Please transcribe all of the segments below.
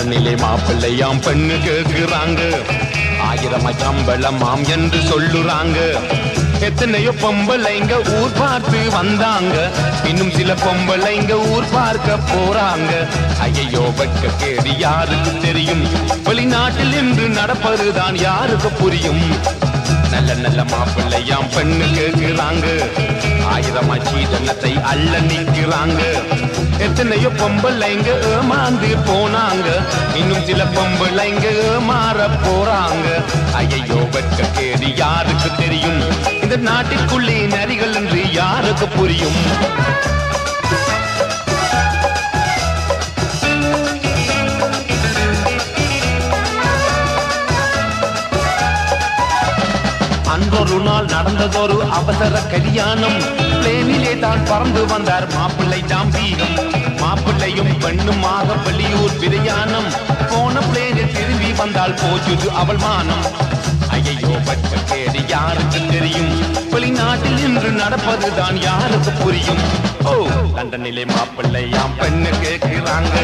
லண்டனிலே மாப்பிள்ளையாம் பெண்ணு கேட்கிறாங்க. 1000 சம்பளமாம் என்று சொல்லுறாங்க. எத்தனையோ பொம்பளைங்க ஊர் பார்த்து வந்தாங்க. இன்னும் சில பொம்பளைங்க ஊர் பார்க்க போறாங்க. ஐயோ வெட்க கேடு யாருக்கு தெரியும்? வெளிநாட்டில் இன்று நடப்பதுதான் யாருக்கு புரியும்? நல்ல நல்ல மாப்பிள்ளையாம் பெண்ணு கேட்கிறாங்க. 1000 சீதனத்தை அள்ள நிற்கிறாங்க. எத்தனையோ பொம்பளைங்க ஏமாந்து போனாங்க. இன்னும் சில பொம்பளைங்க ஏமாற போறாங்க. ஐயோ வெட்க கேடு யாருக்கு தெரியும்? இந்த நாட்டிற்குள்ளே நரிகள் என்று யாருக்கு புரியும்? அன்றொரு நாள் நடந்ததொரு அவசர கல்யாணம். பிளேனிலே தான் பறந்து வந்தார் மாப்பிள்ளை ஜாம்பீகம். மாப்பிள்ளையும் பெண்ணுமாக வெளியூர் பிரயாணம். போன பிளேனில் திரும்பி வந்தால் போச்சுது அவள் மானம். ஐயோ பட்ட கேடு யாருக்கு தெரியும்? வெளிநாட்டில் இன்று நடப்பதுதான் யாருக்கு புரியும்? ஓ லண்டனிலே மாப்பிள்ளையாம் பெண்ணு கேட்கிறாங்க.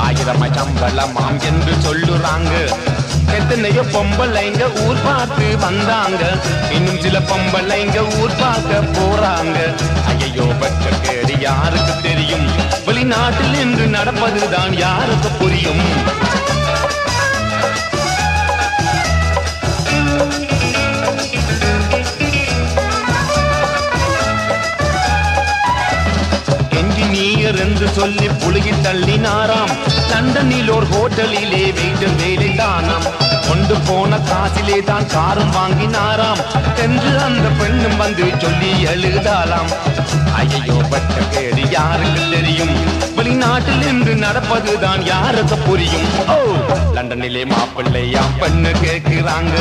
1000 சம்பளமாம் என்று சொல்லுறாங்க. எத்தனையோ பொம்பளைங்க ஊர் பார்த்து வந்தாங்க. இன்னும் சில பொம்பளைங்க ஊர் பார்க்க போறாங்க. ஐயோ பட்ட கேடு யாருக்கு தெரியும்? வெளிநாட்டில் இன்று நடப்பதுதான் யாருக்கு புரியும்? என்ஜினியர் என்று சொல்லி புழுகி தள்ளினாராம். லண்டனில் ஒரு ஹோட்டலிலே வெயிட்டர் வேலை தானாம். கொண்டு போன காசிலே தான் காரும் வாங்கினாராம் என்று அந்த பெண்ணும் வந்து சொல்லி எழுதாலாம். ஐயோ பட்ட கேடு யாருக்கு தெரியும்? வெளிநாட்டில் இன்று நடப்பதுதான் யாருக்கு புரியும்? ஓ லண்டனிலே மாப்பிள்ளையாம் பெண்ணு கேட்கிறாங்க.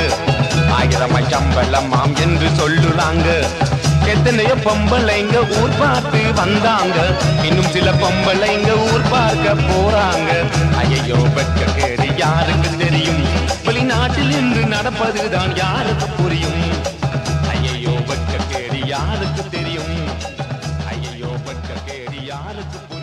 1000 சம்பளமாம் என்று சொல்லுறாங்க. எத்தனையோ பொம்பளைங்க ஊர் பார்த்து வந்தாங்க. இன்னும் சில பொம்பளைங்க ஊர் பார்க்க போறாங்க. ஐயோ வெட்க கேடு யாருக்கு தெரியும்? வெளிநாட்டில் இன்று நடப்பதுதான் யாருக்கு புரியும்? ஐயோ வெட்க கேடு யாருக்கு தெரியும்? ஐயோ வெட்க கேடு யாருக்கு புரியும்?